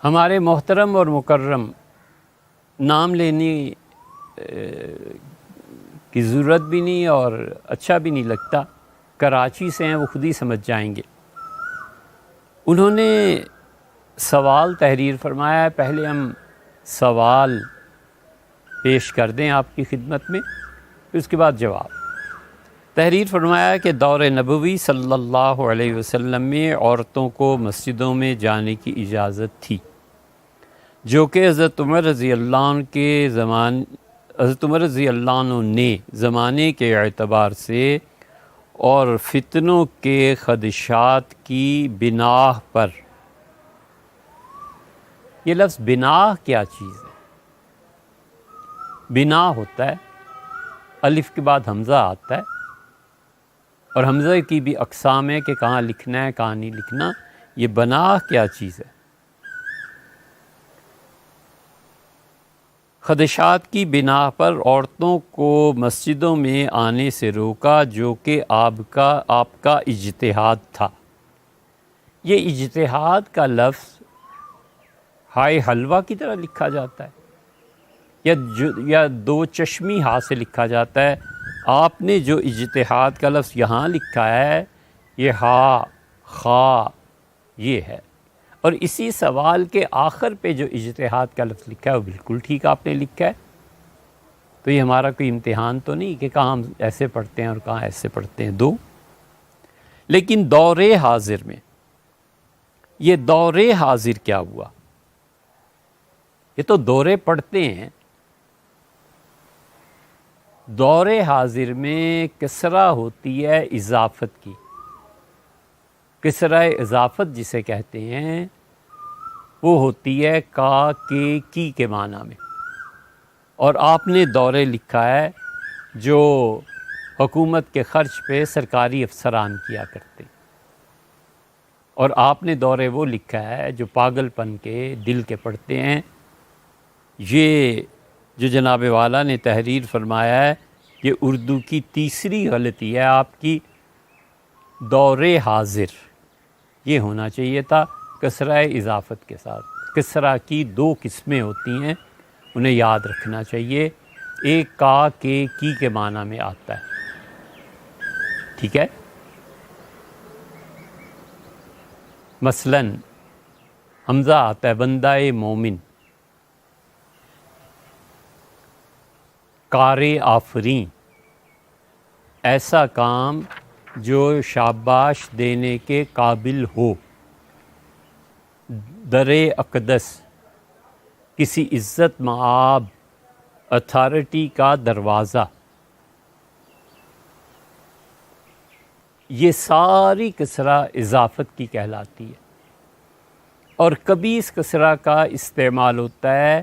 ہمارے محترم اور مکرم نام لینے کی ضرورت بھی نہیں اور اچھا بھی نہیں لگتا، کراچی سے ہیں، وہ خود ہی سمجھ جائیں گے۔ انہوں نے سوال تحریر فرمایا ہے، پہلے ہم سوال پیش کر دیں آپ کی خدمت میں، پھر اس کے بعد جواب۔ تحریر فرمایا کہ دور نبوی صلی اللہ علیہ وسلم میں عورتوں کو مسجدوں میں جانے کی اجازت تھی، جو کہ حضرت عمر رضی اللہ عنہ نے زمانے کے اعتبار سے اور فتنوں کے خدشات کی بنا پر۔ یہ لفظ بنا کیا چیز ہے؟ بنا ہوتا ہے، الف کے بعد حمزہ آتا ہے، اور حمزہ کی بھی اقسام ہے کہ کہاں لکھنا ہے کہاں نہیں لکھنا۔ یہ بنا کیا چیز ہے؟ خدشات کی بنا پر عورتوں کو مسجدوں میں آنے سے روکا، جو کہ آپ کا اجتہاد تھا۔ یہ اجتہاد کا لفظ ہائے حلوہ کی طرح لکھا جاتا ہے یا دو چشمی ہا سے لکھا جاتا ہے؟ آپ نے جو اجتہاد کا لفظ یہاں لکھا ہے، یہ ہا خا یہ ہے، اور اسی سوال کے آخر پہ جو اجتہاد کا لفظ لکھا ہے وہ بالکل ٹھیک آپ نے لکھا ہے۔ تو یہ ہمارا کوئی امتحان تو نہیں کہ کہاں ہم ایسے پڑھتے ہیں اور کہاں ایسے پڑھتے ہیں دو۔ لیکن دور حاضر میں یہ دور حاضر کیا ہوا؟ یہ تو دورے پڑھتے ہیں۔ دور حاضر میں کسرہ ہوتی ہے اضافت کی، کسرہ اضافت جسے کہتے ہیں وہ ہوتی ہے کا کے کی کے معنی میں، اور آپ نے دورے لکھا ہے جو حکومت کے خرچ پہ سرکاری افسران کیا کرتے، اور آپ نے دورے وہ لکھا ہے جو پاگل پن کے دل کے پڑھتے ہیں۔ یہ جو جناب والا نے تحریر فرمایا ہے، یہ اردو کی تیسری غلطی ہے آپ کی۔ دور حاضر یہ ہونا چاہیے تھا کسرہ اضافت کے ساتھ۔ کسرہ کی دو قسمیں ہوتی ہیں، انہیں یاد رکھنا چاہیے۔ ایک کا کے کی کے معنی میں آتا ہے، ٹھیک ہے؟ مثلاً حمزہ آتا ہے بندہ مومن، کار آفریں، ایسا کام جو شاباش دینے کے قابل ہو۔ در اقدس، کسی عزت مآب اتھارٹی کا دروازہ۔ یہ ساری کسرہ اضافت کی کہلاتی ہے، اور کبھی اس کسرہ کا استعمال ہوتا ہے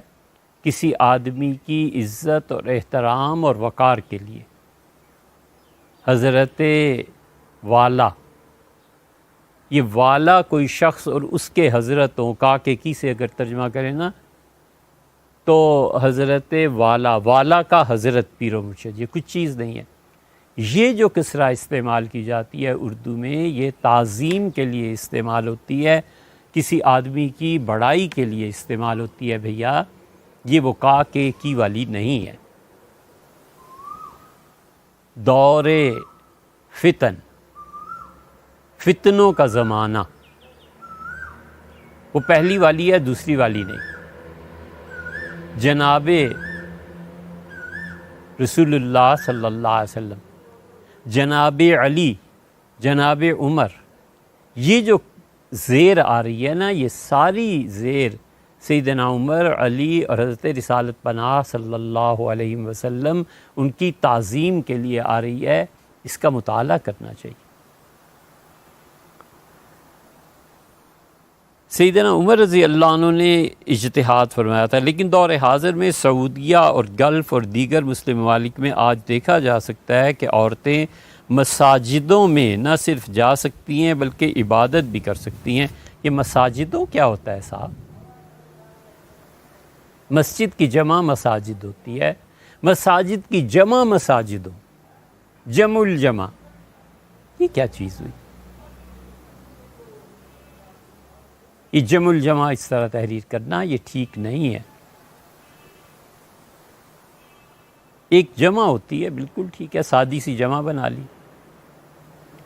کسی آدمی کی عزت اور احترام اور وقار کے لیے۔ حضرت والا، یہ والا کوئی شخص اور اس کے حضرتوں کا کے کی سے اگر ترجمہ کریں نا تو حضرت والا، والا کا حضرت پیر و مرشد، یہ کچھ چیز نہیں ہے۔ یہ جو کسرہ استعمال کی جاتی ہے اردو میں، یہ تعظیم کے لیے استعمال ہوتی ہے، کسی آدمی کی بڑائی کے لیے استعمال ہوتی ہے بھیا، یہ وہ کا کے کی والی نہیں ہے۔ دور فتن، فتنوں کا زمانہ، وہ پہلی والی ہے، دوسری والی نہیں۔ جناب رسول اللہ صلی اللہ علیہ وسلم، جناب علی، جناب عمر، یہ جو زیر آ رہی ہے نا، یہ ساری زیر سیدنا عمر، علی اور حضرت رسالت پناہ صلی اللہ علیہ وسلم ان کی تعظیم کے لیے آ رہی ہے۔ اس کا مطالعہ کرنا چاہیے۔ سیدنا عمر رضی اللہ عنہ نے اجتہاد فرمایا تھا، لیکن دور حاضر میں سعودیہ اور گلف اور دیگر مسلم ممالک میں آج دیکھا جا سکتا ہے کہ عورتیں مساجدوں میں نہ صرف جا سکتی ہیں بلکہ عبادت بھی کر سکتی ہیں۔ یہ مساجدوں کیا ہوتا ہے صاحب؟ مسجد کی جمع مساجد ہوتی ہے، مساجد کی جمع مساجدوں، جمع الجمع، یہ کیا چیز ہوئی؟ یہ جمع الجمع اس طرح تحریر کرنا یہ ٹھیک نہیں ہے. ایک جمع ہوتی ہے بالکل ٹھیک ہے، سادی سی جمع بنا لی،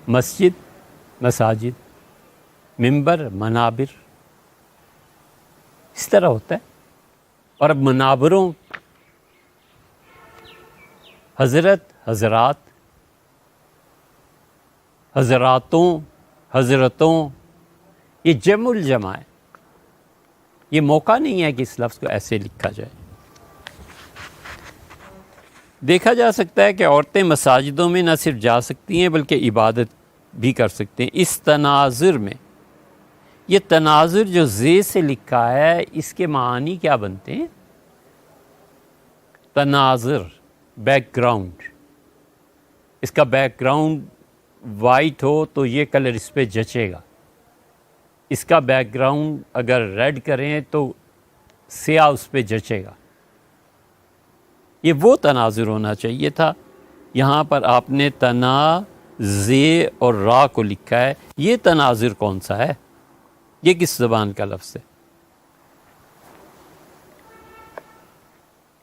مسجد مساجد، منبر منابر، اس طرح ہوتا ہے. اور اب منابروں، حضرت حضرات، حضراتوں حضرتوں، یہ جمع الجمع ہے. یہ موقع نہیں ہے کہ اس لفظ کو ایسے لکھا جائے. دیکھا جا سکتا ہے کہ عورتیں مساجدوں میں نہ صرف جا سکتی ہیں بلکہ عبادت بھی کر سکتے ہیں. اس تناظر میں، یہ تناظر جو زی سے لکھا ہے اس کے معنی کیا بنتے ہیں؟ تناظر بیک گراؤنڈ، اس کا بیک گراؤنڈ وائٹ ہو تو یہ کلر اس پہ جچے گا. اس کا بیک گراؤنڈ اگر ریڈ کریں تو سیاہ اس پہ جچے گا. یہ وہ تناظر ہونا چاہیے تھا. یہاں پر آپ نے تنا زے اور را کو لکھا ہے. یہ تناظر کون سا ہے؟ یہ کس زبان کا لفظ ہے؟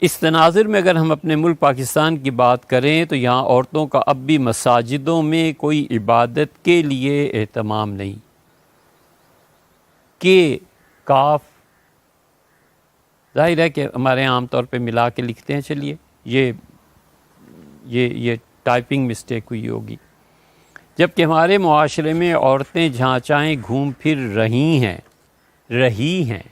اس تناظر میں اگر ہم اپنے ملک پاکستان کی بات کریں تو یہاں عورتوں کا اب بھی مساجدوں میں کوئی عبادت کے لیے اہتمام نہیں. کہ کاف ظاہر ہے کہ ہمارے عام طور پہ ملا کے لکھتے ہیں. چلیے یہ ٹائپنگ مسٹیک ہوئی ہوگی. جبکہ ہمارے معاشرے میں عورتیں جہاں چاہیں گھوم پھر رہی ہیں.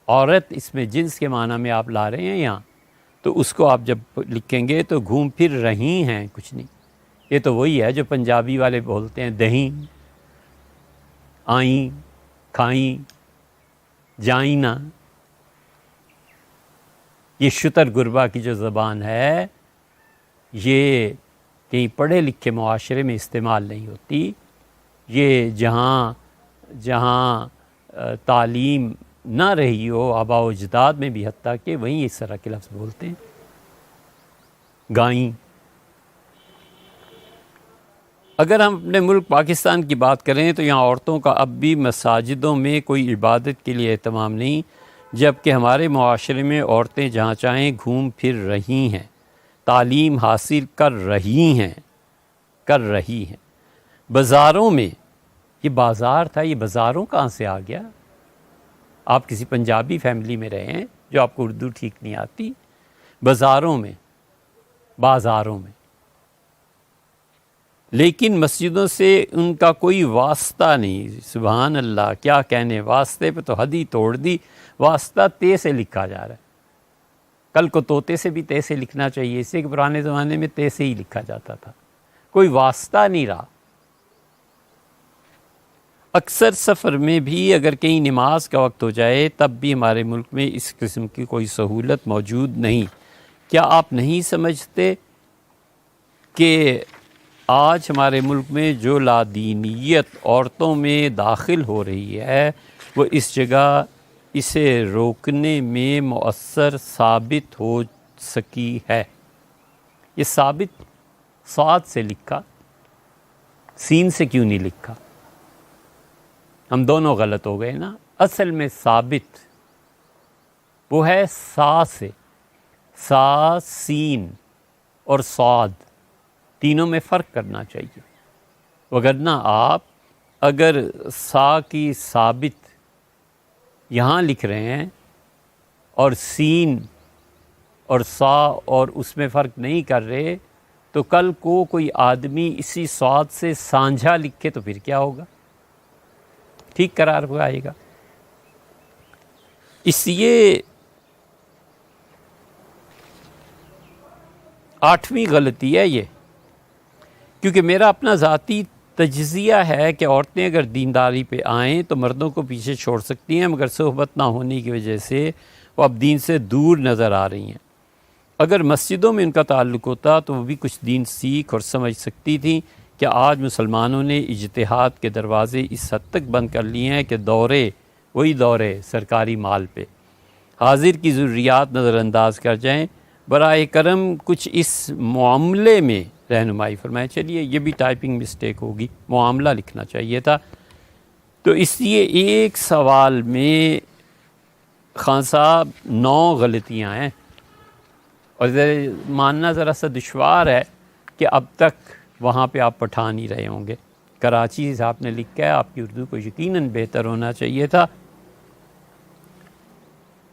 عورت اس میں جنس کے معنی میں آپ لا رہے ہیں یہاں، تو اس کو آپ جب لکھیں گے تو گھوم پھر رہی ہیں کچھ نہیں. یہ تو وہی ہے جو پنجابی والے بولتے ہیں دہیں، آئیں، کھائیں، جائیں نہ. یہ شتر گربا کی جو زبان ہے یہ کہیں پڑھے لکھے معاشرے میں استعمال نہیں ہوتی. یہ جہاں تعلیم نہ رہی ہو، آباء و اجداد میں بھی حتیٰ کہ وہیں اس طرح کے لفظ بولتے ہیں. گائیں. اگر ہم اپنے ملک پاکستان کی بات کریں تو یہاں عورتوں کا اب بھی مساجدوں میں کوئی عبادت کے لیے اہتمام نہیں، جبکہ ہمارے معاشرے میں عورتیں جہاں چاہیں گھوم پھر رہی ہیں، تعلیم حاصل کر رہی ہیں. بازاروں میں، یہ بازار تھا، یہ بازاروں کہاں سے آ گیا؟ آپ کسی پنجابی فیملی میں رہے ہیں جو آپ کو اردو ٹھیک نہیں آتی. بازاروں میں، لیکن مسجدوں سے ان کا کوئی واسطہ نہیں. سبحان اللہ، کیا کہنے، واسطے پہ تو حد ہی توڑ دی. واسطہ تے سے لکھا جا رہا ہے. کل کو طوطے سے بھی تے سے لکھنا چاہیے، اس سے کہ پرانے زمانے میں تے سے ہی لکھا جاتا تھا. کوئی واسطہ نہیں رہا. اکثر سفر میں بھی اگر کہیں نماز کا وقت ہو جائے تب بھی ہمارے ملک میں اس قسم کی کوئی سہولت موجود نہیں. کیا آپ نہیں سمجھتے کہ آج ہمارے ملک میں جو لادینیت عورتوں میں داخل ہو رہی ہے وہ اس جگہ اسے روکنے میں مؤثر ثابت ہو سکی ہے؟ یہ ثابت صاد سے لکھا، سین سے کیوں نہیں لکھا؟ ہم دونوں غلط ہو گئے نا. اصل میں ثابت وہ ہے سا سے. سا، سین اور صاد تینوں میں فرق کرنا چاہیے. وگرنہ آپ اگر سا کی ثابت یہاں لکھ رہے ہیں اور سین اور سا اور اس میں فرق نہیں کر رہے تو کل کو کوئی آدمی اسی صاد سے سانجھا لکھے تو پھر کیا ہوگا؟ ٹھیک قرار ہو آئے گا. اس لیے 8ویں غلطی ہے یہ، کیونکہ میرا اپنا ذاتی تجزیہ ہے کہ عورتیں اگر دینداری پہ آئیں تو مردوں کو پیچھے چھوڑ سکتی ہیں، مگر صحبت نہ ہونے کی وجہ سے وہ اب دین سے دور نظر آ رہی ہیں. اگر مسجدوں میں ان کا تعلق ہوتا تو وہ بھی کچھ دین سیکھ اور سمجھ سکتی تھیں کہ آج مسلمانوں نے اجتہاد کے دروازے اس حد تک بند کر لیے ہیں کہ وہی دورے سرکاری مال پہ حاضر کی ضروریات نظر انداز کر جائیں. برائے کرم کچھ اس معاملے میں رہنمائی فرمائیں. چلیے یہ بھی ٹائپنگ مسٹیک ہوگی، معاملہ لکھنا چاہیے تھا. تو اس لیے ایک سوال میں خان صاحب 9 غلطیاں ہیں، اور ماننا ذرا سا دشوار ہے کہ اب تک وہاں پہ آپ پٹھا نہیں رہے ہوں گے۔ کراچی سے آپ نے لکھا ہے، آپ کی اردو کو یقیناً بہتر ہونا چاہیے تھا،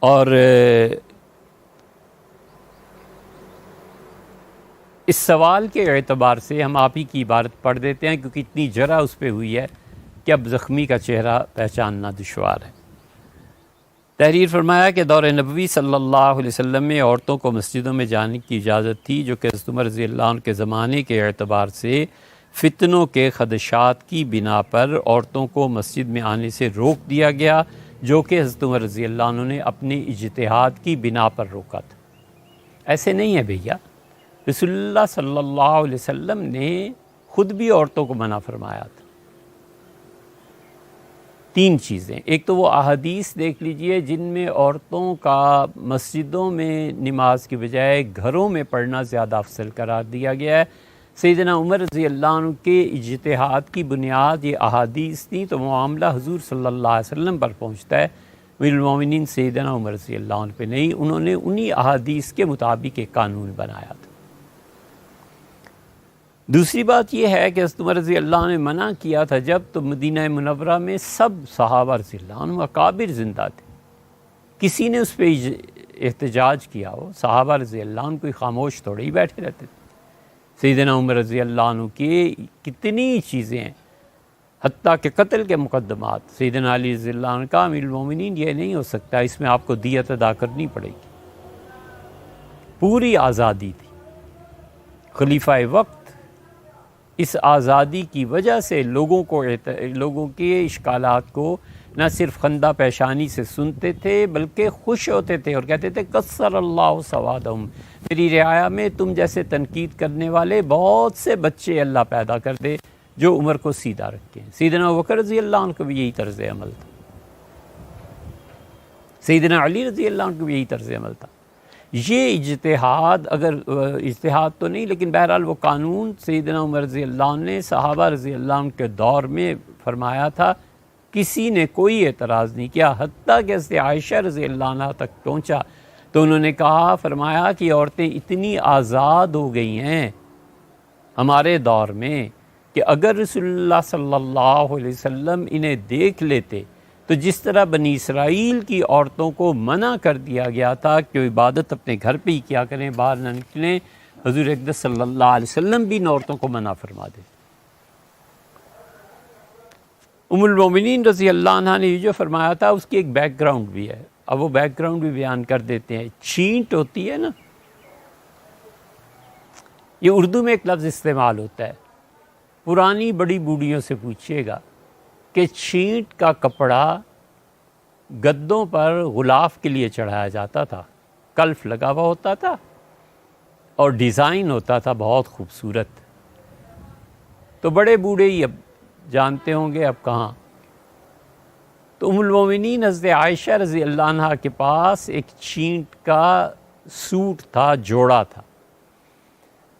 اور اس سوال کے اعتبار سے ہم آپ ہی کی عبارت پڑھ دیتے ہیں، کیونکہ اتنی جرح اس پہ ہوئی ہے کہ اب زخمی کا چہرہ پہچاننا دشوار ہے۔ تحریر فرمایا کہ دور نبوی صلی اللہ علیہ وسلم میں عورتوں کو مسجدوں میں جانے کی اجازت تھی، جو کہ حضرت عمر رضی اللہ عنہ کے زمانے کے اعتبار سے فتنوں کے خدشات کی بنا پر عورتوں کو مسجد میں آنے سے روک دیا گیا، جو کہ حضرت عمر رضی اللہ عنہ نے اپنے اجتہاد کی بنا پر روکا تھا۔ ایسے نہیں ہے بھیا، رسول اللہ صلی اللہ علیہ وسلم نے خود بھی عورتوں کو منع فرمایا تھا۔ 3 چیزیں، ایک تو وہ احادیث دیکھ لیجئے جن میں عورتوں کا مسجدوں میں نماز کی بجائے گھروں میں پڑھنا زیادہ افضل قرار دیا گیا ہے۔ سیدنا عمر رضی اللہ عنہ کے اجتہاد کی بنیاد یہ احادیث تھیں، تو معاملہ حضور صلی اللہ علیہ وسلم پر پہنچتا ہے، امیر المومنین سیدنا عمر رضی اللہ عنہ پہ نہیں۔ انہوں نے انہی احادیث کے مطابق ایک قانون بنایا تھا۔ دوسری بات یہ ہے کہ حضرت عمر رضی اللہ عنہ نے منع کیا تھا جب تو مدینہ منورہ میں سب صحابہ رضی اللہ عنہ اکابر زندہ تھے، کسی نے اس پہ احتجاج کیا ہو، صحابہ رضی اللہ عنہ کوئی خاموش تھوڑے ہی بیٹھے رہتے تھے۔ سیدنا عمر رضی اللہ عنہ کی کتنی چیزیں ہیں، حتیٰ کہ قتل کے مقدمات، سیدنا علی رضی اللہ عنہ کا امیر المومنین یہ نہیں ہو سکتا، اس میں آپ کو دیت ادا کرنی پڑے گی۔ پوری آزادی تھی، خلیفہ وقت اس آزادی کی وجہ سے لوگوں کے اشکالات کو نہ صرف خندہ پیشانی سے سنتے تھے بلکہ خوش ہوتے تھے اور کہتے تھے کثر اللہ سوادہم، میری رعایا میں تم جیسے تنقید کرنے والے بہت سے بچے اللہ پیدا کر دے جو عمر کو سیدھا رکھیں۔ سیدنا ابوبکر رضی اللہ عنہ کو بھی یہی طرز عمل تھا، سیدنا علی رضی اللہ عنہ کو بھی یہی طرز عمل تھا۔ یہ اجتہاد، اگر اجتہاد تو نہیں لیکن بہرحال وہ قانون سیدنا عمر رضی اللہ عنہ نے صحابہ رضی اللہ عنہ کے دور میں فرمایا تھا، کسی نے کوئی اعتراض نہیں کیا، حتیٰ کہ حضرت عائشہ رضی اللہ عنہ تک پہنچا تو انہوں نے کہا، فرمایا کہ عورتیں اتنی آزاد ہو گئی ہیں ہمارے دور میں کہ اگر رسول اللہ صلی اللہ علیہ وسلم انہیں دیکھ لیتے تو جس طرح بنی اسرائیل کی عورتوں کو منع کر دیا گیا تھا کہ وہ عبادت اپنے گھر پہ ہی کیا کریں، باہر نہ نکلیں، حضور اقدس صلی اللہ علیہ وسلم بھی ان عورتوں کو منع فرما دے۔ ام المومنین رضی اللہ عنہ نے یہ جو فرمایا تھا اس کی ایک بیک گراؤنڈ بھی ہے، اب وہ بیک گراؤنڈ بھی بیان کر دیتے ہیں۔ چھینٹ ہوتی ہے نا، یہ اردو میں ایک لفظ استعمال ہوتا ہے، پرانی بڑی بوڑھیوں سے پوچھیے گا کہ چھینٹ کا کپڑا گدوں پر غلاف کے لیے چڑھایا جاتا تھا، کلف لگا ہوا ہوتا تھا اور ڈیزائن ہوتا تھا بہت خوبصورت، تو بڑے بوڑھے ہی اب جانتے ہوں گے اب کہاں۔ تو ام المومنین حضرت عائشہ رضی اللہ عنہ کے پاس ایک چھینٹ کا سوٹ تھا، جوڑا تھا۔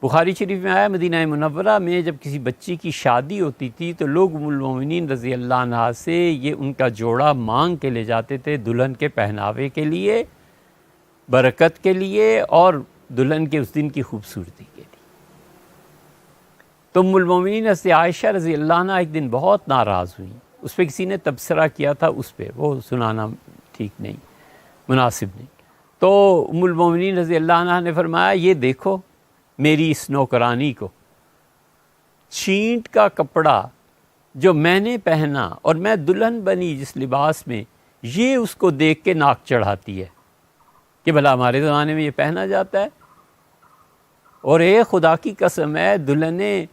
بخاری شریف میں آیا، مدینہ منورہ میں جب کسی بچی کی شادی ہوتی تھی تو لوگ ام المومنین رضی اللہ عنہ سے یہ ان کا جوڑا مانگ کے لے جاتے تھے، دلہن کے پہناوے کے لیے، برکت کے لیے اور دلہن کے اس دن کی خوبصورتی کے لیے۔ تو ام المومنین حضرت عائشہ رضی اللہ عنہ ایک دن بہت ناراض ہوئی، اس پہ کسی نے تبصرہ کیا تھا، اس پہ وہ سنانا ٹھیک نہیں، مناسب نہیں۔ تو ام المومنین رضی اللہ عنہ نے فرمایا، یہ دیکھو میری اس نوکرانی کو، چھینٹ کا کپڑا جو میں نے پہنا اور میں دلہن بنی جس لباس میں، یہ اس کو دیکھ کے ناک چڑھاتی ہے کہ بھلا ہمارے زمانے میں یہ پہنا جاتا ہے۔ اور اے خدا کی قسم ہے، دلہنیں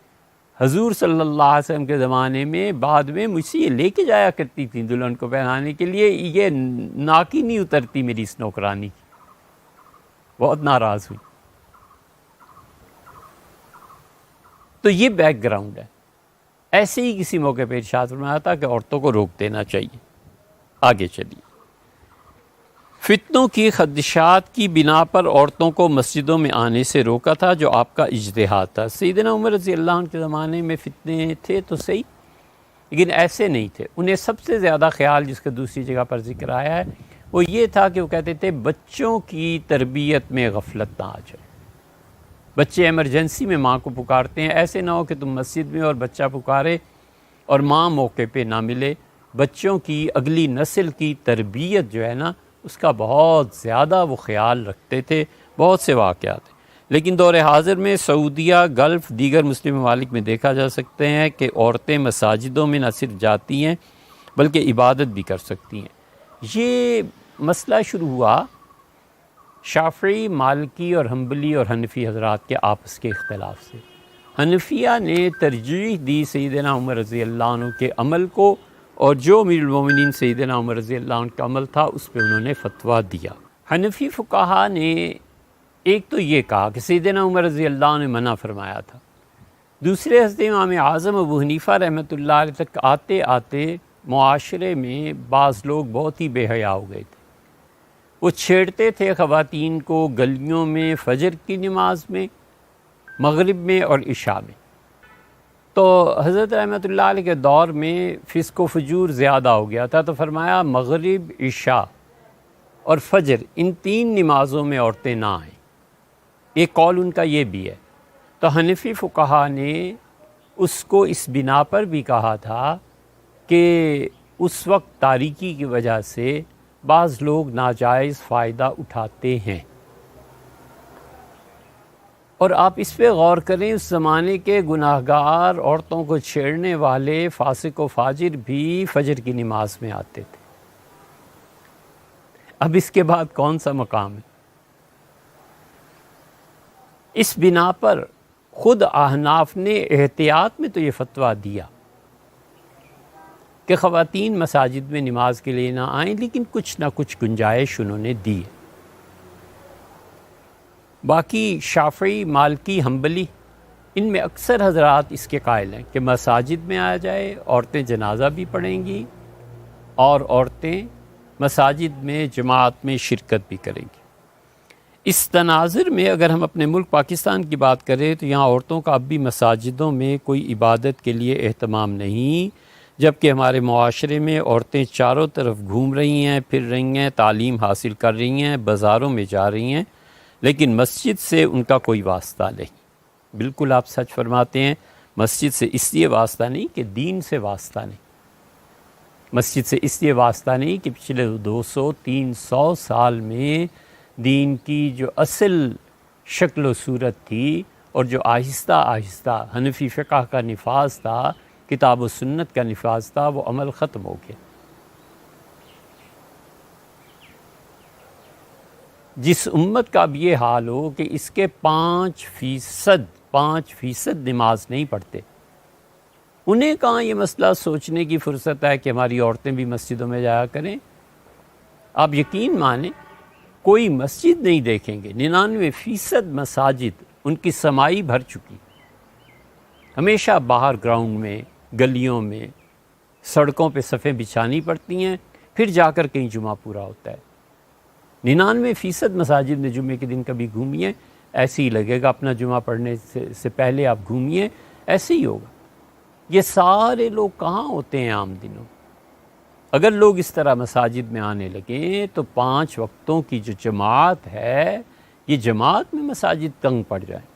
حضور صلی اللہ علیہ وسلم کے زمانے میں بعد میں مجھ سے یہ لے کے جایا کرتی تھیں دلہن کو پہنانے کے لیے، یہ ناک ہی نہیں اترتی میری اس نوکرانی کی۔ بہت ناراض ہوئی۔ تو یہ بیک گراؤنڈ ہے۔ ایسے ہی کسی موقع پہ ارشاد فرمایا تھا کہ عورتوں کو روک دینا چاہیے۔ آگے چلیے، فتنوں کی خدشات کی بنا پر عورتوں کو مسجدوں میں آنے سے روکا تھا جو آپ کا اجتہاد تھا۔ سیدنا عمر رضی اللہ عنہ کے زمانے میں فتنے تھے تو صحیح، لیکن ایسے نہیں تھے. انہیں سب سے زیادہ خیال جس کا دوسری جگہ پر ذکر آیا ہے وہ یہ تھا کہ وہ کہتے تھے بچوں کی تربیت میں غفلت نہ آ جائے. بچے ایمرجنسی میں ماں کو پکارتے ہیں، ایسے نہ ہو کہ تم مسجد میں اور بچہ پکارے اور ماں موقع پہ نہ ملے. بچوں کی اگلی نسل کی تربیت جو ہے نا اس کا بہت زیادہ وہ خیال رکھتے تھے. بہت سے واقعات ہیں، لیکن دور حاضر میں سعودیہ، گلف، دیگر مسلم ممالک میں دیکھا جا سکتے ہیں کہ عورتیں مساجدوں میں نہ صرف جاتی ہیں بلکہ عبادت بھی کر سکتی ہیں. یہ مسئلہ شروع ہوا شافعی، مالکی اور حنبلی اور حنفی حضرات کے آپس کے اختلاف سے. حنفیہ نے ترجیح دی سیدنا عمر رضی اللہ عنہ کے عمل کو، اور جو امیر المومنین سیدنا عمر رضی اللہ عنہ کا عمل تھا اس پہ انہوں نے فتویٰ دیا. حنفی فقہا نے ایک تو یہ کہا کہ سیدنا عمر رضی اللہ عنہ نے منع فرمایا تھا. دوسرے حضرت امام اعظم ابو حنیفہ رحمۃ اللہ علیہ تک آتے آتے معاشرے میں بعض لوگ بہت ہی بے حیا ہو گئے تھے. وہ چھیڑتے تھے خواتین کو گلیوں میں، فجر کی نماز میں، مغرب میں اور عشاء میں. تو حضرت رحمۃ اللہ علیہ کے دور میں فسق و فجور زیادہ ہو گیا تھا، تو فرمایا مغرب، عشاء اور فجر ان 3 نمازوں میں عورتیں نہ آئیں. ایک قول ان کا یہ بھی ہے. تو حنفی فقہا نے اس کو اس بنا پر بھی کہا تھا کہ اس وقت تاریکی کی وجہ سے بعض لوگ ناجائز فائدہ اٹھاتے ہیں. اور آپ اس پہ غور کریں، اس زمانے کے گناہ گار، عورتوں کو چھیڑنے والے فاسق و فاجر بھی فجر کی نماز میں آتے تھے. اب اس کے بعد کون سا مقام ہے؟ اس بنا پر خود احناف نے احتیاط میں تو یہ فتویٰ دیا کہ خواتین مساجد میں نماز کے لیے نہ آئیں، لیکن کچھ نہ کچھ گنجائش انہوں نے دی. باقی شافعی، مالکی، حنبلی ان میں اکثر حضرات اس کے قائل ہیں کہ مساجد میں آیا جائے، عورتیں جنازہ بھی پڑھیں گی اور عورتیں مساجد میں جماعت میں شرکت بھی کریں گی. اس تناظر میں اگر ہم اپنے ملک پاکستان کی بات کریں تو یہاں عورتوں کا اب بھی مساجدوں میں کوئی عبادت کے لیے اہتمام نہیں، جبکہ ہمارے معاشرے میں عورتیں چاروں طرف گھوم رہی ہیں، پھر رہی ہیں، تعلیم حاصل کر رہی ہیں، بازاروں میں جا رہی ہیں، لیکن مسجد سے ان کا کوئی واسطہ نہیں. بالکل آپ سچ فرماتے ہیں، مسجد سے اس لیے واسطہ نہیں کہ دین سے واسطہ نہیں. مسجد سے اس لیے واسطہ نہیں کہ پچھلے 200-300 سال میں دین کی جو اصل شکل و صورت تھی اور جو آہستہ آہستہ حنفی فقہ کا نفاذ تھا، کتاب و سنت کا نفاذ تھا، وہ عمل ختم ہو گیا. جس امت کا اب یہ حال ہو کہ اس کے 5% نماز نہیں پڑھتے، انہیں کہاں یہ مسئلہ سوچنے کی فرصت ہے کہ ہماری عورتیں بھی مسجدوں میں جایا کریں. آپ یقین مانیں کوئی مسجد نہیں دیکھیں گے، 99% مساجد ان کی سمائی بھر چکی. ہمیشہ باہر گراؤنڈ میں، گلیوں میں، سڑکوں پہ صفیں بچھانی پڑتی ہیں، پھر جا کر کہیں جمعہ پورا ہوتا ہے. 99% مساجد میں جمعے کے دن کبھی گھومیے، ایسے ہی لگے گا. اپنا جمعہ پڑھنے سے پہلے آپ گھومیے، ایسے ہی ہوگا. یہ سارے لوگ کہاں ہوتے ہیں عام دنوں؟ اگر لوگ اس طرح مساجد میں آنے لگیں تو 5 وقتوں کی جو جماعت ہے، یہ جماعت میں مساجد تنگ پڑ جائیں.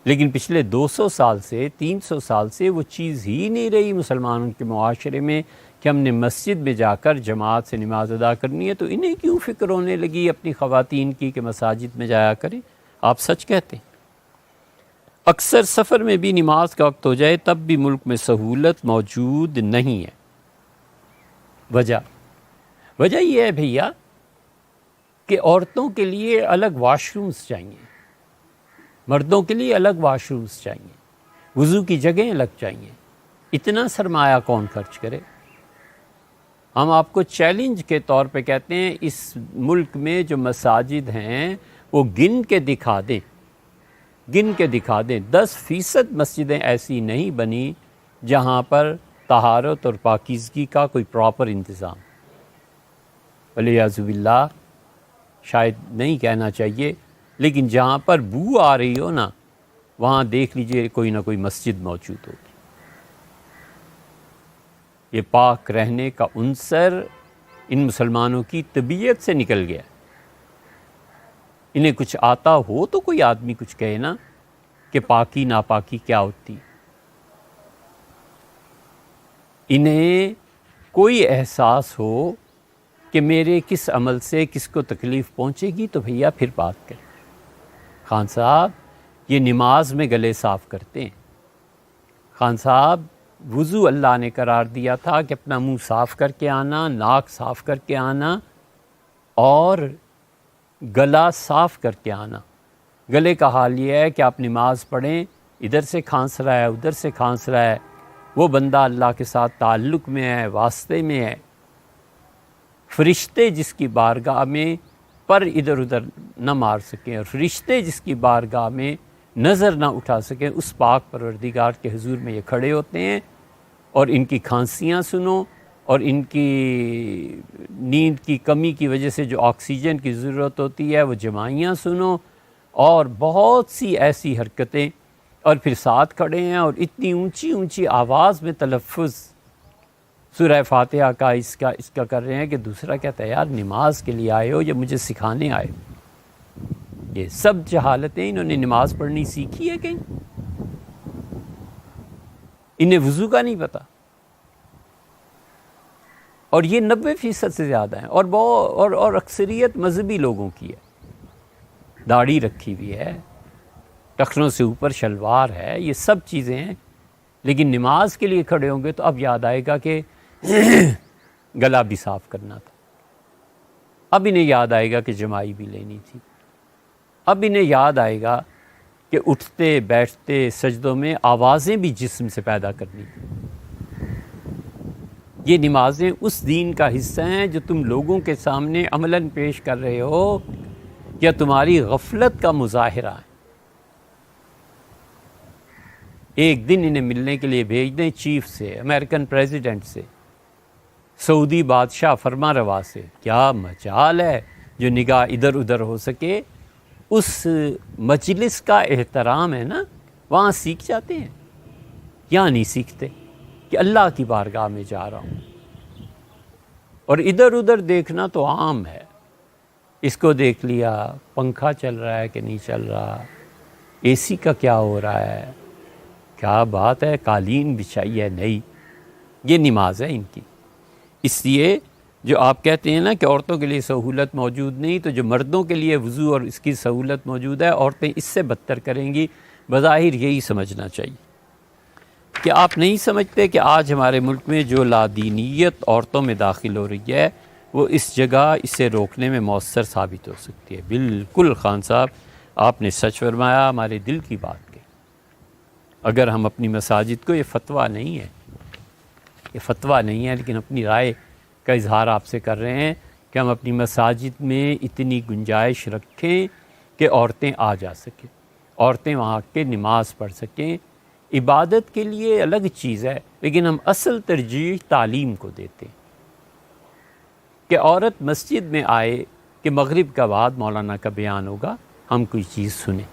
لیکن پچھلے 200 سال سے، 300 سال سے وہ چیز ہی نہیں رہی مسلمانوں کے معاشرے میں کہ ہم نے مسجد میں جا کر جماعت سے نماز ادا کرنی ہے. تو انہیں کیوں فکر ہونے لگی اپنی خواتین کی کہ مساجد میں جایا کریں؟ آپ سچ کہتے ہیں. اکثر سفر میں بھی نماز کا وقت ہو جائے تب بھی ملک میں سہولت موجود نہیں ہے. وجہ یہ ہے بھیا کہ عورتوں کے لیے الگ واش رومز چاہیے، مردوں کے لیے الگ واش رومز چاہیے، وضو کی جگہیں الگ چاہیے. اتنا سرمایہ کون خرچ کرے؟ ہم آپ کو چیلنج کے طور پہ کہتے ہیں اس ملک میں جو مساجد ہیں وہ گن کے دکھا دیں. 10% مسجدیں ایسی نہیں بنی جہاں پر طہارت اور پاکیزگی کا کوئی پراپر انتظام. والعیاذ باللہ، شاید نہیں کہنا چاہیے، لیکن جہاں پر بو آ رہی ہو نا، وہاں دیکھ لیجئے کوئی نہ کوئی مسجد موجود ہوگی. یہ پاک رہنے کا عنصر ان مسلمانوں کی طبیعت سے نکل گیا. انہیں کچھ آتا ہو تو کوئی آدمی کچھ کہے نا کہ پاکی ناپاکی کیا ہوتی. انہیں کوئی احساس ہو کہ میرے کس عمل سے کس کو تکلیف پہنچے گی تو بھیا پھر بات کریں. خان صاحب یہ نماز میں گلے صاف کرتے ہیں. خان صاحب وضو اللہ نے قرار دیا تھا کہ اپنا منہ صاف کر کے آنا، ناک صاف کر کے آنا اور گلا صاف کر کے آنا. گلے کا حال یہ ہے کہ آپ نماز پڑھیں، ادھر سے کھانس رہا ہے ادھر سے کھانس رہا ہے، وہ بندہ اللہ کے ساتھ تعلق میں ہے، واسطے میں ہے. فرشتے جس کی بارگاہ میں پر ادھر ادھر نہ مار سکیں اور فرشتے جس کی بارگاہ میں نظر نہ اٹھا سکیں، اس پاک پروردگار کے حضور میں یہ کھڑے ہوتے ہیں اور ان کی کھانسیاں سنو اور ان کی نیند کی کمی کی وجہ سے جو آکسیجن کی ضرورت ہوتی ہے وہ جمائیاں سنو اور بہت سی ایسی حرکتیں، اور پھر ساتھ کھڑے ہیں اور اتنی اونچی اونچی آواز میں تلفظ سورہ فاتحہ کا اس کا کر رہے ہیں کہ دوسرا کہتا ہے یار نماز کے لیے آئے ہو یا مجھے سکھانے آئے ہو. یہ سب جہالتیں انہوں نے نماز پڑھنی سیکھی ہے کہیں؟ انہیں وضو کا نہیں پتہ. اور یہ 90% سے زیادہ ہیں اور اکثریت مذہبی لوگوں کی ہے. داڑھی رکھی ہوئی ہے، ٹخنوں سے اوپر شلوار ہے، یہ سب چیزیں ہیں، لیکن نماز کے لیے کھڑے ہوں گے تو اب یاد آئے گا کہ گلا بھی صاف کرنا تھا. اب انہیں یاد آئے گا کہ جمائی بھی لینی تھی. اب انہیں یاد آئے گا کہ اٹھتے بیٹھتے سجدوں میں آوازیں بھی جسم سے پیدا کرنی تھی. یہ نمازیں اس دین کا حصہ ہیں جو تم لوگوں کے سامنے عملاً پیش کر رہے ہو یا تمہاری غفلت کا مظاہرہ ہے. ایک دن انہیں ملنے کے لیے بھیج دیں چیف سے، امریکن پریزیڈنٹ سے، سعودی بادشاہ فرما روا سے، کیا مجال ہے جو نگاہ ادھر ادھر ہو سکے. اس مجلس کا احترام ہے نا، وہاں سیکھ جاتے ہیں. یہاں نہیں سیکھتے کہ اللہ کی بارگاہ میں جا رہا ہوں. اور ادھر ادھر دیکھنا تو عام ہے. اس کو دیکھ لیا پنکھا چل رہا ہے کہ نہیں چل رہا، اے سی کا کیا ہو رہا ہے، کیا بات ہے قالین بچھائی ہے نہیں. یہ نماز ہے ان کی. اس لیے جو آپ کہتے ہیں نا کہ عورتوں کے لیے سہولت موجود نہیں، تو جو مردوں کے لیے وضو اور اس کی سہولت موجود ہے، عورتیں اس سے بدتر کریں گی. بظاہر یہی سمجھنا چاہیے کہ آپ نہیں سمجھتے کہ آج ہمارے ملک میں جو لادینیت عورتوں میں داخل ہو رہی ہے وہ اس جگہ اسے روکنے میں مؤثر ثابت ہو سکتی ہے. بالکل خان صاحب آپ نے سچ فرمایا، ہمارے دل کی بات کہ اگر ہم اپنی مساجد کو، یہ فتویٰ نہیں ہے، یہ فتویٰ نہیں ہے، لیکن اپنی رائے کا اظہار آپ سے کر رہے ہیں کہ ہم اپنی مساجد میں اتنی گنجائش رکھیں کہ عورتیں آ جا سکیں، عورتیں وہاں کے نماز پڑھ سکیں. عبادت کے لیے الگ چیز ہے، لیکن ہم اصل ترجیح تعلیم کو دیتے ہیں کہ عورت مسجد میں آئے کہ مغرب کا بعد مولانا کا بیان ہوگا، ہم کوئی چیز سنیں.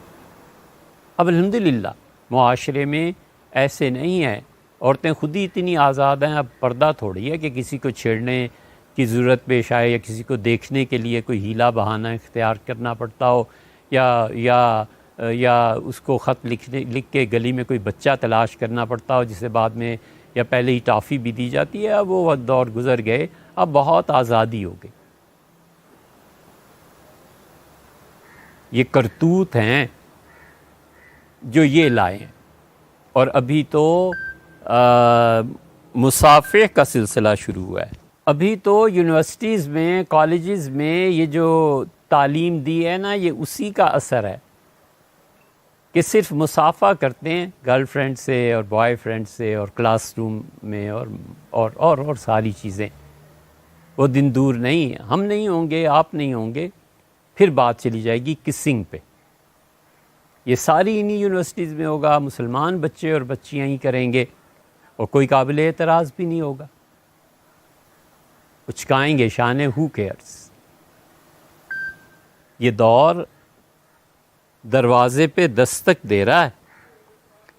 اب الحمدللہ معاشرے میں ایسے نہیں ہے، عورتیں خود ہی اتنی آزاد ہیں. اب پردہ تھوڑی ہے کہ کسی کو چھیڑنے کی ضرورت پیش آئے یا کسی کو دیکھنے کے لیے کوئی ہیلا بہانہ اختیار کرنا پڑتا ہو یا اس کو خط لکھ کے گلی میں کوئی بچہ تلاش کرنا پڑتا ہو جسے بعد میں یا پہلے ہی ٹافی بھی دی جاتی ہے. اب وہ دور گزر گئے، اب بہت آزادی ہو گئی. یہ کرتوت ہیں جو یہ لائے ہیں. اور ابھی تو مصافحہ کا سلسلہ شروع ہوا ہے. ابھی تو یونیورسٹیز میں، کالجز میں یہ جو تعلیم دی ہے نا، یہ اسی کا اثر ہے کہ صرف مصافحہ کرتے ہیں گرل فرینڈ سے اور بوائے فرینڈ سے اور کلاس روم میں اور ساری چیزیں. وہ دن دور نہیں، ہم نہیں ہوں گے، آپ نہیں ہوں گے، پھر بات چلی جائے گی کسنگ پہ. یہ ساری انہی یونیورسٹیز میں ہوگا، مسلمان بچے اور بچیاں ہی کریں گے اور کوئی قابل اعتراض بھی نہیں ہوگا. اچکائیں گے شانے، ہو کیئرز. یہ دور دروازے پہ دستک دے رہا ہے.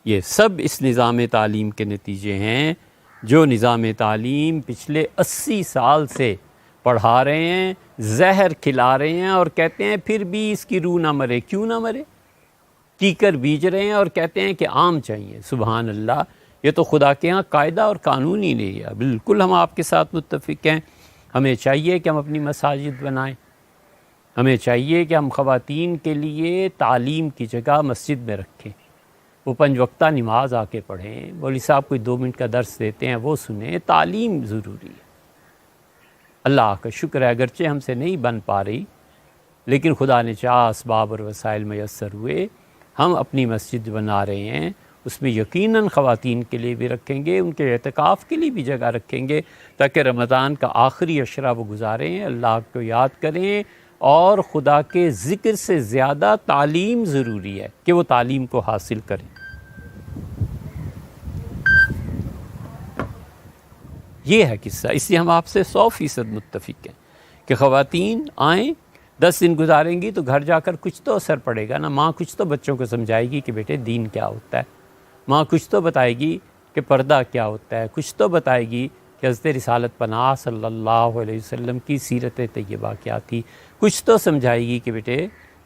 یہ سب اس نظام تعلیم کے نتیجے ہیں جو نظام تعلیم پچھلے 80 سال سے پڑھا رہے ہیں، زہر کھلا رہے ہیں اور کہتے ہیں پھر بھی اس کی روح نہ مرے. کیوں نہ مرے؟ کیکر بیج رہے ہیں اور کہتے ہیں کہ عام چاہیے. سبحان اللہ، یہ تو خدا کے ہاں قاعدہ اور قانون ہی نہیں ہے. بالکل ہم آپ کے ساتھ متفق ہیں. ہمیں چاہیے کہ ہم اپنی مساجد بنائیں، ہمیں چاہیے کہ ہم خواتین کے لیے تعلیم کی جگہ مسجد میں رکھیں، وہ 5 وقتہ نماز آ کے پڑھیں، مولوی صاحب کوئی 2 منٹ کا درس دیتے ہیں وہ سنیں. تعلیم ضروری ہے. اللہ کا شکر ہے اگرچہ ہم سے نہیں بن پا رہی، لیکن خدا نے چاہا اسباب اور وسائل میسر ہوئے، ہم اپنی مسجد بنا رہے ہیں. اس میں یقیناً خواتین کے لیے بھی رکھیں گے، ان کے اعتکاف کے لیے بھی جگہ رکھیں گے تاکہ رمضان کا آخری عشرہ وہ گزاریں، اللہ کو یاد کریں. اور خدا کے ذکر سے زیادہ تعلیم ضروری ہے کہ وہ تعلیم کو حاصل کریں. یہ ہے قصہ. اس لیے ہم آپ سے 100% متفق ہیں کہ خواتین آئیں، 10 دن گزاریں گی تو گھر جا کر کچھ تو اثر پڑے گا نا. ماں کچھ تو بچوں کو سمجھائے گی کہ بیٹے دین کیا ہوتا ہے، ماں کچھ تو بتائے گی کہ پردہ کیا ہوتا ہے، کچھ تو بتائے گی کہ حضرت رسالت پناہ صلی اللہ علیہ وسلم کی سیرت طیبہ کیا تھی، کچھ تو سمجھائے گی کہ بیٹے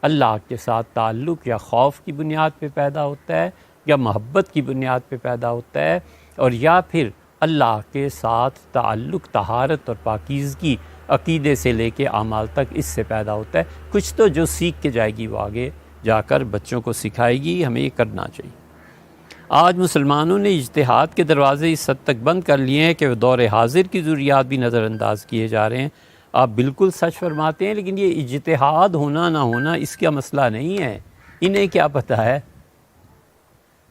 اللہ کے ساتھ تعلق یا خوف کی بنیاد پہ پیدا ہوتا ہے یا محبت کی بنیاد پہ پیدا ہوتا ہے، اور یا پھر اللہ کے ساتھ تعلق طہارت اور پاکیزگی عقیدے سے لے کے اعمال تک اس سے پیدا ہوتا ہے. کچھ تو جو سیکھ کے جائے گی وہ آگے جا کر بچوں کو سکھائے گی. ہمیں یہ کرنا چاہیے. آج مسلمانوں نے اجتہاد کے دروازے اس حد تک بند کر لیے ہیں کہ وہ دور حاضر کی ضروریات بھی نظر انداز کیے جا رہے ہیں. آپ بالکل سچ فرماتے ہیں، لیکن یہ اجتہاد ہونا نہ ہونا اس کا مسئلہ نہیں ہے. انہیں کیا پتہ ہے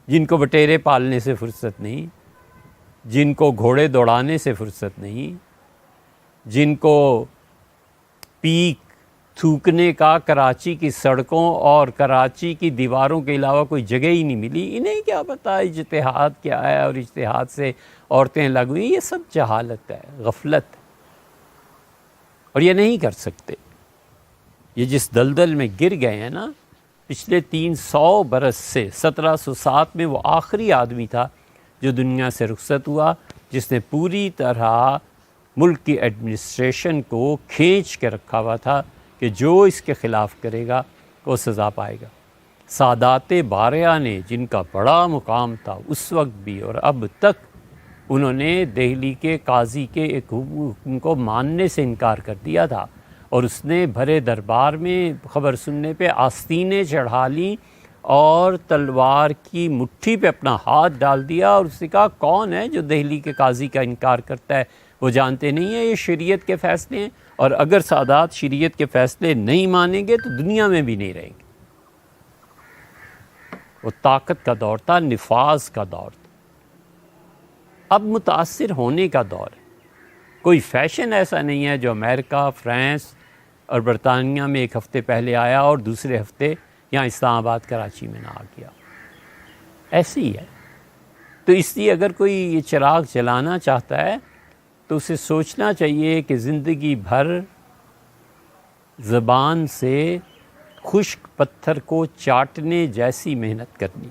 جن کو بٹیرے پالنے سے فرصت نہیں، جن کو گھوڑے دوڑانے سے فرصت نہیں، جن کو پیک تھوکنے کا کراچی کی سڑکوں اور کراچی کی دیواروں کے علاوہ کوئی جگہ ہی نہیں ملی، انہیں کیا پتہ اجتہاد کیا ہے اور اجتہاد سے عورتیں لگ ہوئی. یہ سب جہالت ہے، غفلت ہے، اور یہ نہیں کر سکتے. یہ جس دلدل میں گر گئے ہیں نا پچھلے 300 برس سے، 1707 میں وہ آخری آدمی تھا جو دنیا سے رخصت ہوا جس نے پوری طرح ملک کی ایڈمنسٹریشن کو کھینچ کے رکھا ہوا تھا کہ جو اس کے خلاف کرے گا وہ سزا پائے گا. سادات باریہ نے، جن کا بڑا مقام تھا اس وقت بھی اور اب تک، انہوں نے دہلی کے قاضی کے ایک حکم کو ماننے سے انکار کر دیا تھا، اور اس نے بھرے دربار میں خبر سننے پہ آستینیں چڑھا لیں اور تلوار کی مٹھی پہ اپنا ہاتھ ڈال دیا اور اس نے کہا کون ہے جو دہلی کے قاضی کا انکار کرتا ہے؟ وہ جانتے نہیں ہیں یہ شریعت کے فیصلے ہیں، اور اگر سادات شریعت کے فیصلے نہیں مانیں گے تو دنیا میں بھی نہیں رہیں گے. وہ طاقت کا دور تھا، نفاذ کا دور تھا. اب متاثر ہونے کا دور ہے. کوئی فیشن ایسا نہیں ہے جو امریکہ، فرانس اور برطانیہ میں ایک ہفتے پہلے آیا اور دوسرے ہفتے یہاں اسلام آباد، کراچی میں نہ آ گیا. ایسے ہی ہے. تو اس لیے اگر کوئی یہ چراغ جلانا چاہتا ہے تو اسے سوچنا چاہیے کہ زندگی بھر زبان سے خشک پتھر کو چاٹنے جیسی محنت کرنی.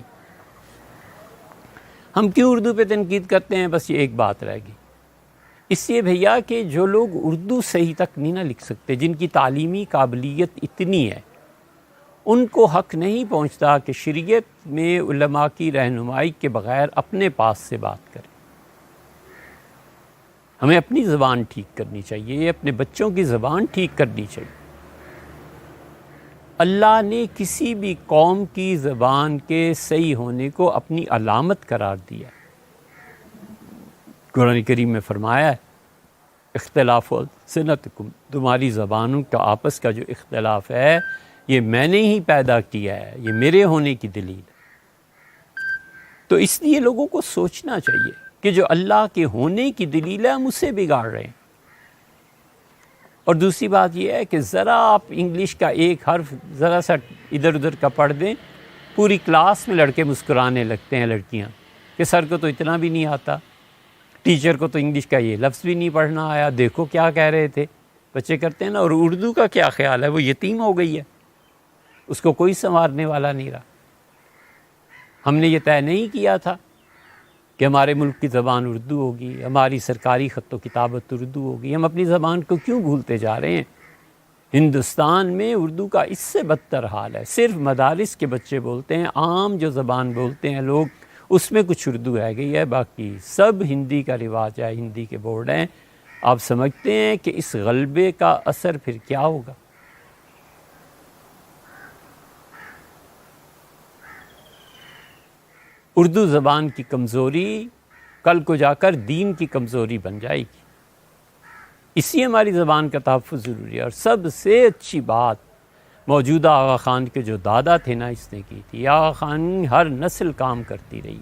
ہم کیوں اردو پہ تنقید کرتے ہیں؟ بس یہ ایک بات رہ گئی. اس لیے بھیا کہ جو لوگ اردو صحیح تک نہیں نہ لکھ سکتے، جن کی تعلیمی قابلیت اتنی ہے، ان کو حق نہیں پہنچتا کہ شریعت میں علماء کی رہنمائی کے بغیر اپنے پاس سے بات کریں. ہمیں اپنی زبان ٹھیک کرنی چاہیے، اپنے بچوں کی زبان ٹھیک کرنی چاہیے. اللہ نے کسی بھی قوم کی زبان کے صحیح ہونے کو اپنی علامت قرار دیا. قرآن کریم میں فرمایا ہے اختلاف السنتکم، تمہاری زبانوں کا آپس کا جو اختلاف ہے یہ میں نے ہی پیدا کیا ہے، یہ میرے ہونے کی دلیل ہے. تو اس لیے لوگوں کو سوچنا چاہیے کہ جو اللہ کے ہونے کی دلیل ہے ہم اسے بگاڑ رہے ہیں. اور دوسری بات یہ ہے کہ ذرا آپ انگلش کا ایک حرف ذرا سا ادھر ادھر کا پڑھ دیں، پوری کلاس میں لڑکے مسکرانے لگتے ہیں، لڑکیاں، کہ سر کو تو اتنا بھی نہیں آتا، ٹیچر کو تو انگلش کا یہ لفظ بھی نہیں پڑھنا آیا، دیکھو کیا کہہ رہے تھے. بچے کرتے ہیں نا. اور اردو کا کیا خیال ہے؟ وہ یتیم ہو گئی ہے، اس کو کوئی سنوارنے والا نہیں رہا. ہم نے یہ طے نہیں کیا تھا کہ ہمارے ملک کی زبان اردو ہوگی، ہماری سرکاری خط و کتابت اردو ہوگی، ہم اپنی زبان کو کیوں بھولتے جا رہے ہیں؟ ہندوستان میں اردو کا اس سے بدتر حال ہے، صرف مدارس کے بچے بولتے ہیں، عام جو زبان بولتے ہیں لوگ اس میں کچھ اردو رہ گئی ہے، باقی سب ہندی کا رواج ہے، ہندی کے بورڈ ہیں۔ آپ سمجھتے ہیں کہ اس غلبے کا اثر پھر کیا ہوگا؟ اردو زبان کی کمزوری کل کو جا کر دین کی کمزوری بن جائے گی، اسی ہماری زبان کا تحفظ ضروری ہے۔ اور سب سے اچھی بات موجودہ آغا خان کے جو دادا تھے نا، اس نے کی تھی۔ آغا خان ہر نسل کام کرتی رہی،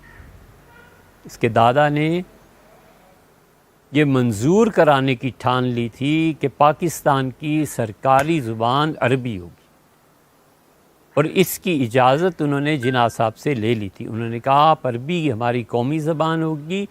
اس کے دادا نے یہ منظور کرانے کی ٹھان لی تھی کہ پاکستان کی سرکاری زبان عربی ہوگی، اور اس کی اجازت انہوں نے جناح صاحب سے لے لی تھی۔ انہوں نے کہا آپ عربی ہماری قومی زبان ہوگی،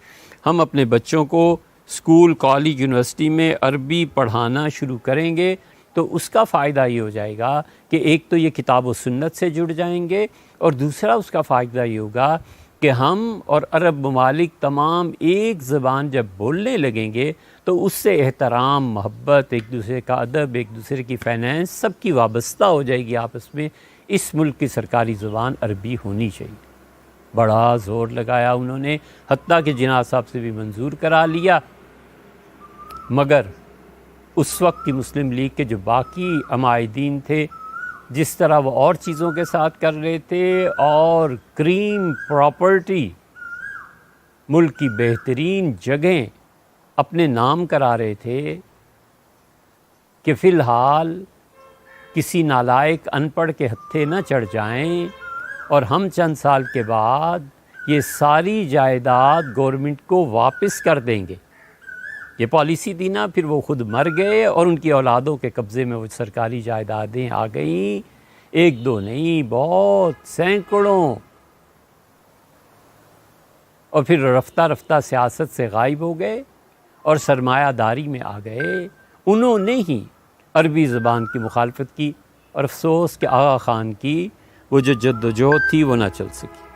ہم اپنے بچوں کو اسکول، کالج، یونیورسٹی میں عربی پڑھانا شروع کریں گے تو اس کا فائدہ یہ ہو جائے گا کہ ایک تو یہ کتاب و سنت سے جڑ جائیں گے، اور دوسرا اس کا فائدہ یہ ہوگا کہ ہم اور عرب ممالک تمام ایک زبان جب بولنے لگیں گے تو اس سے احترام، محبت، ایک دوسرے کا ادب، ایک دوسرے کی فائنینس سب کی وابستہ ہو جائے گی آپس میں۔ اس ملک کی سرکاری زبان عربی ہونی چاہیے۔ بڑا زور لگایا انہوں نے، حتیٰ کہ جناح صاحب سے بھی منظور کرا لیا، مگر اس وقت کی مسلم لیگ کے جو باقی عمائدین تھے، جس طرح وہ اور چیزوں کے ساتھ کر رہے تھے اور کریم پراپرٹی، ملک کی بہترین جگہیں اپنے نام کرا رہے تھے، کہ فی الحال کسی نالائق ان پڑھ کے ہتھے نہ چڑھ جائیں اور ہم چند سال کے بعد یہ ساری جائیداد گورنمنٹ کو واپس کر دیں گے۔ یہ پالیسی دی نا، پھر وہ خود مر گئے اور ان کی اولادوں کے قبضے میں وہ سرکاری جائیدادیں آ گئیں، ایک دو نہیں، بہت، سینکڑوں، اور پھر رفتہ رفتہ سیاست سے غائب ہو گئے اور سرمایہ داری میں آ گئے۔ انہوں نے ہی عربی زبان کی مخالفت کی، اور افسوس کہ آغا خان کی وہ جو جد و جہد تھی وہ نہ چل سکی۔